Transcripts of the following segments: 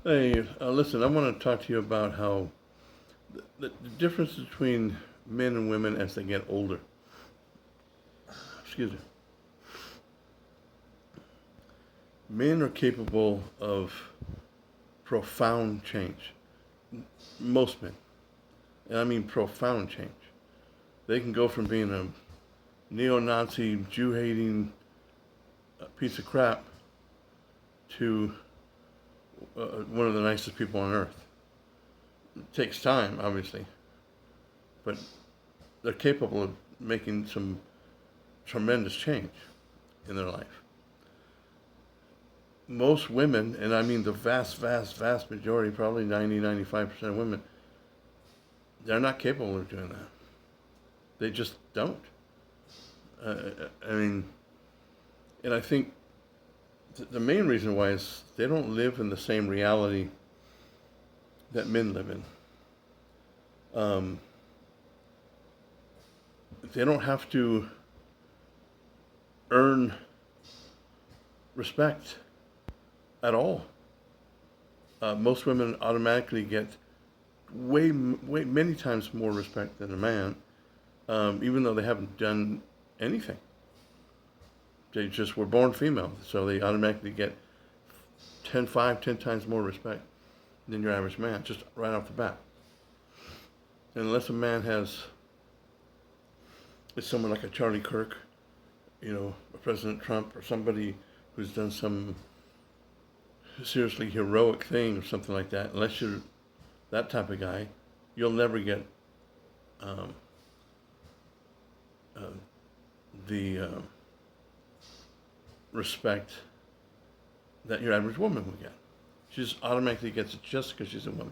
Hey, listen, I want to talk to you about how the difference between men and women as they get older. Excuse me. Men are capable of profound change. Most men. And I mean profound change. They can go from being a neo Nazi, Jew hating piece of crap to one of the nicest people on earth. It takes time, obviously, but they're capable of making some tremendous change in their life. Most women, and I mean the vast, vast, vast majority, probably 90, 95% of women, they're not capable of doing that. They just don't. I mean, and I think the main reason why is they don't live in the same reality that men live in. Um, they don't have to earn respect at all. Most women automatically get way many times more respect than a man, even though they haven't done anything. They just were born female, so they automatically get 10 times more respect than your average man, just right off the bat. And unless a man is someone like a Charlie Kirk, a President Trump, or somebody who's done some seriously heroic thing or something like that, unless you're that type of guy, you'll never get um, uh, the respect that your average woman would get. She just automatically gets it just because she's a woman.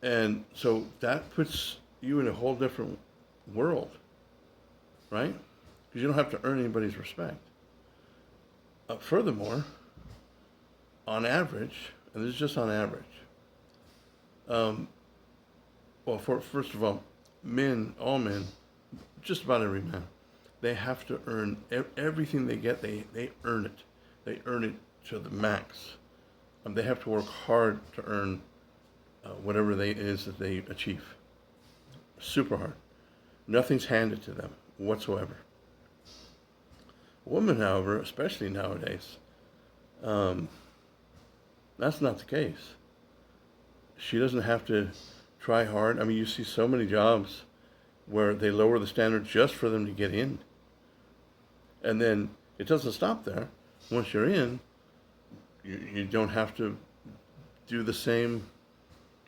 And so that puts you in a whole different world, right? Because you don't have to earn anybody's respect. Furthermore, on average, and this is just on average, um, well, first of all, all men, just about every man, they have to earn everything they get. They earn it. They earn it to the max. They have to work hard to earn whatever they is that they achieve. Super hard. Nothing's handed to them whatsoever. Women, however, especially nowadays, um, that's not the case. She doesn't have to try hard. I mean, you see so many jobs where they lower the standard just for them to get in. And then it doesn't stop there. Once you're in, you don't have to do the same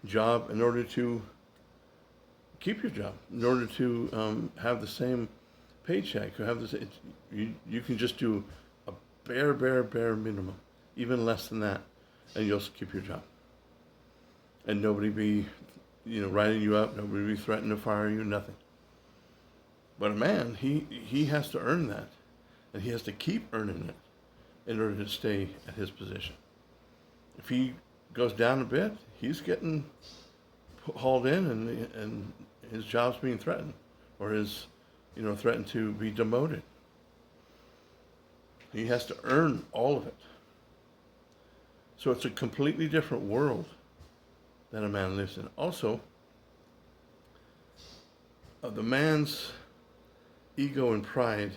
job in order to keep your job, in order to have the same paycheck, or have this. You can just do a bare minimum, even less than that, and you'll keep your job. And nobody be, writing you up. Nobody be threatening to fire you. Nothing. But a man, he has to earn that, and he has to keep earning it in order to stay at his position. If he goes down a bit, he's getting hauled in, and his job's being threatened, or is, threatened to be demoted. He has to earn all of it. So it's a completely different world that a man lives in. Also, the man's ego and pride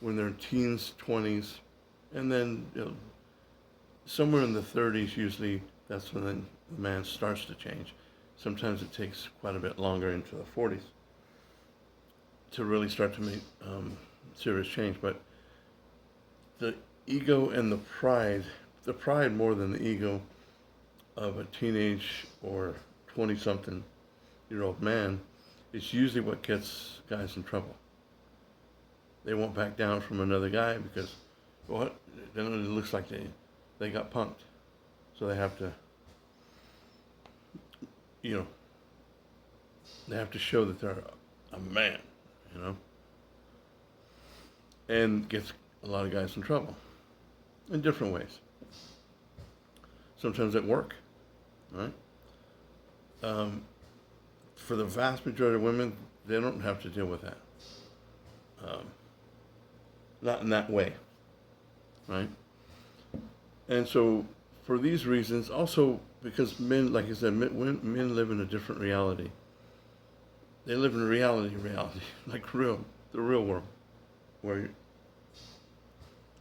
when they're teens, 20s, and then somewhere in the 30s, usually that's when the man starts to change. Sometimes it takes quite a bit longer into the 40s to really start to make serious change. But the ego and the pride more than the ego of a teenage or 20-something year old man is usually what gets guys in trouble. They won't back down from another guy because, well, then it looks like they got punked. So they have to, you know, they have to show that they're a man, you know, and gets a lot of guys in trouble in different ways. Sometimes at work, right? Um, for the vast majority of women, they don't have to deal with that. Um, Not in that way, right? And so, for these reasons, also because men, like I said, men live in a different reality. They live in reality, like the real world, where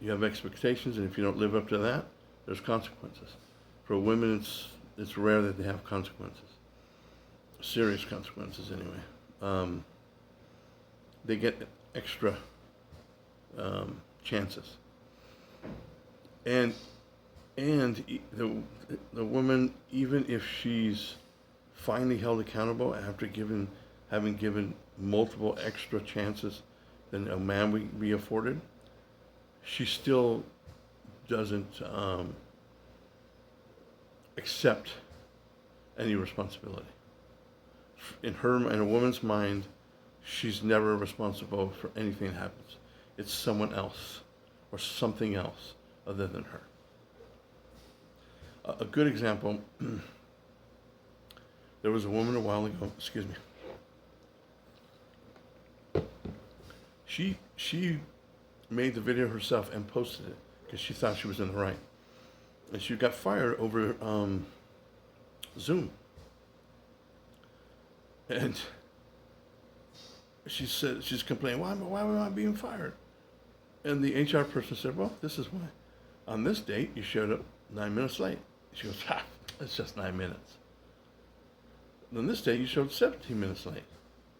you have expectations, and if you don't live up to that, there's consequences. For women, it's rare that they have consequences, serious consequences anyway. They get extra chances, and the woman, even if she's finally held accountable after having given multiple extra chances than a man would be afforded, she still doesn't accept any responsibility. In a woman's mind, she's never responsible for anything that happens. It's someone else or something else other than her. A good example, there was a woman a while ago, excuse me. She made the video herself and posted it because she thought she was in the right. And she got fired over Zoom. And she said, she's complaining, why am I being fired? And the HR person said, well, this is why. On this date, you showed up 9 minutes late. She goes, it's just 9 minutes. And on this date, you showed 17 minutes late.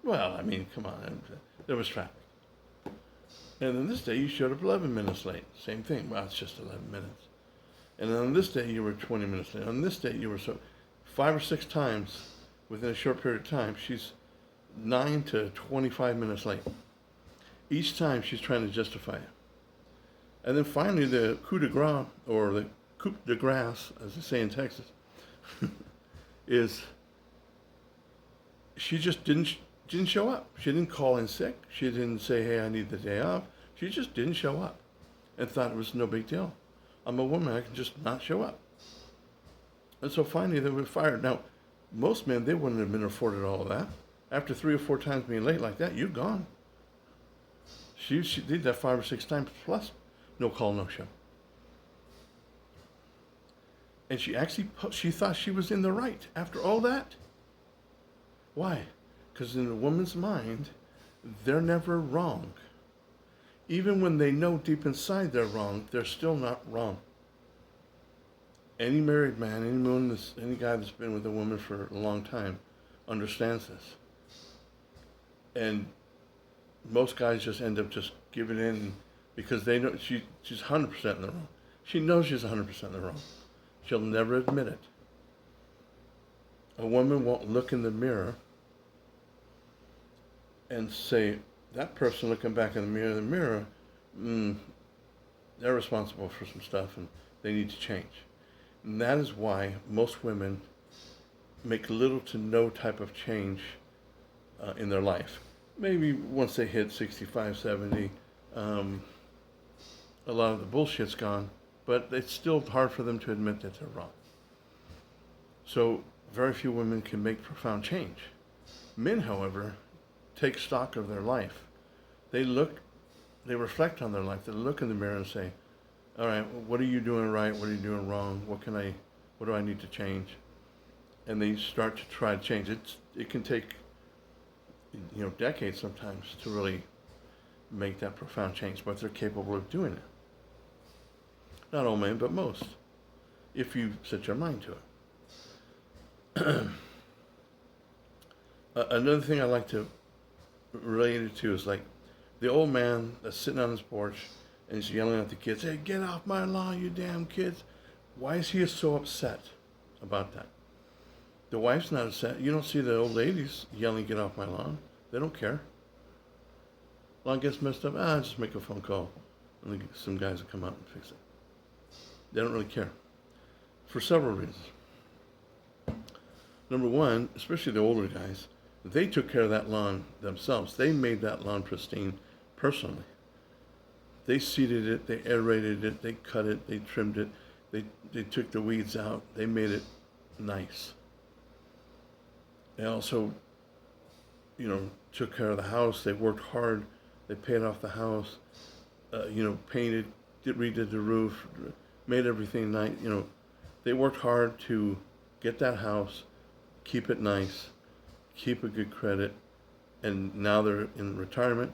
Well, I mean, come on, there was traffic. And on this day, you showed up 11 minutes late. Same thing. Well, it's just 11 minutes. And on this day, you were 20 minutes late. On this day, you were 5 or 6 times within a short period of time. She's 9 to 25 minutes late. Each time, she's trying to justify it. And then finally, the coup de grace, or the coup de grace, as they say in Texas, is she just didn't show up. She didn't call in sick. She didn't say, hey, I need the day off. She just didn't show up and thought it was no big deal. I'm a woman, I can just not show up. And so finally they were fired. Now, most men, they wouldn't have been afforded all of that. After 3 or 4 times being late like that, you're gone. She did that 5 or 6 times plus no call, no show. And she thought she was in the right after all that. Why? Because in a woman's mind, they're never wrong. Even when they know deep inside they're wrong, they're still not wrong. Any married man, any guy that's been with a woman for a long time understands this. And most guys just end up just giving in because they know she's 100% in the wrong. She knows she's 100% in the wrong. She'll never admit it. A woman won't look in the mirror and say, that person looking back in the mirror, they're responsible for some stuff and they need to change. And that is why most women make little to no type of change in their life. Maybe once they hit 65, 70, a lot of the bullshit's gone, but it's still hard for them to admit that they're wrong. So very few women can make profound change. Men, however, take stock of their life. They reflect on their life. They look in the mirror and say, all right, what are you doing right? What are you doing wrong? What do I need to change? And they start to try to change. It can take, decades sometimes to really make that profound change, but they're capable of doing it. Not all men, but most, if you set your mind to it. Another thing I like to relate it to is like the old man that's sitting on his porch and he's yelling at the kids, hey, get off my lawn, you damn kids. Why is he so upset about that? The wife's not upset. You don't see the old ladies yelling, get off my lawn. They don't care. Lawn gets messed up, just make a phone call. And some guys will come out and fix it. They don't really care. For several reasons. Number one, especially the older guys, they took care of that lawn themselves. They made that lawn pristine personally. They seeded it, they aerated it, they cut it, they trimmed it, they took the weeds out, they made it nice. They also, took care of the house. They worked hard. They paid off the house, painted, redid the roof, made everything nice, They worked hard to get that house, keep it nice, keep a good credit, and now they're in retirement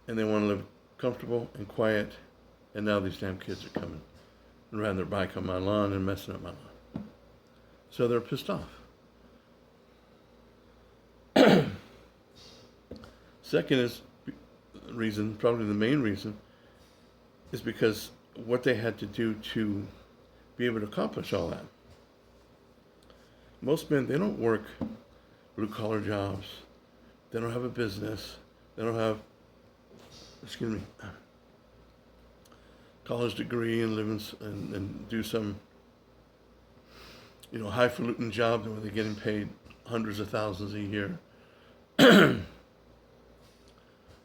and they want to live comfortable and quiet. And now these damn kids are coming and riding their bike on my lawn and messing up my lawn. So they're pissed off. Second is reason, probably the main reason, is because what they had to do to be able to accomplish all that. Most men, they don't work blue collar jobs. They don't have a business. They don't have, college degree and live and do some, highfalutin job where they're getting paid hundreds of thousands a year.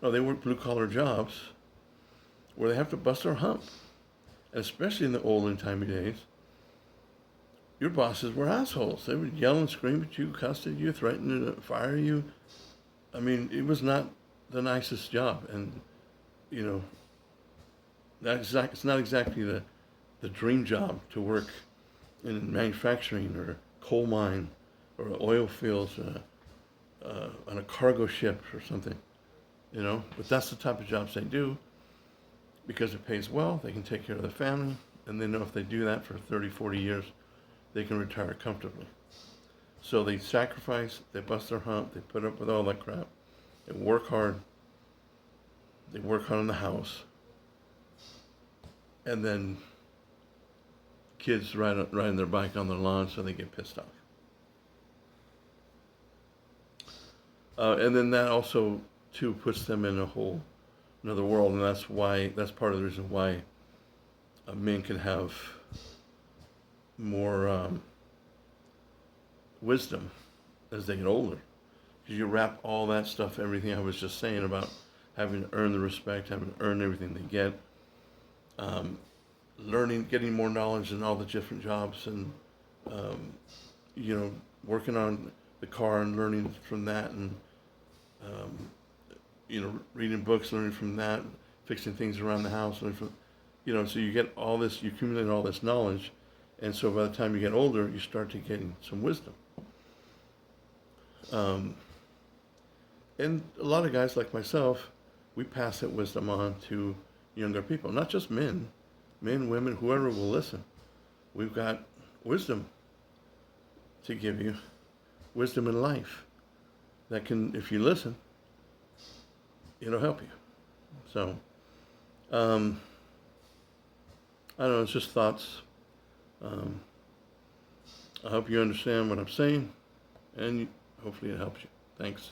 No, they work blue collar jobs where they have to bust their hump. And especially in the olden timey days, your bosses were assholes. They would yell and scream at you, cuss at you, threaten to fire you. I mean, it was not the nicest job. And, it's not exactly the dream job to work in manufacturing or coal mine or oil fields on a cargo ship or something, But that's the type of jobs they do because it pays well, they can take care of their family, and they know if they do that for 30, 40 years, they can retire comfortably. So they sacrifice, they bust their hump, they put up with all that crap, they work hard on the house, and then kids riding their bike on their lawn, so they get pissed off. And then that also, too, puts them in another world, and that's part of the reason why men can have more wisdom as they get older. Because you wrap all that stuff, everything I was just saying about having to earn the respect, having to earn everything they get, learning, getting more knowledge in all the different jobs, and working on the car and learning from that, and reading books, learning from that, fixing things around the house, learning from, so you get all this, you accumulate all this knowledge, and so by the time you get older, you start to getting some wisdom. And a lot of guys like myself, we pass that wisdom on to younger people, not just men, women, whoever will listen. We've got wisdom to give you, wisdom in life that can, if you listen, it'll help you. So, I don't know, it's just thoughts. I hope you understand what I'm saying, and hopefully it helps you. Thanks.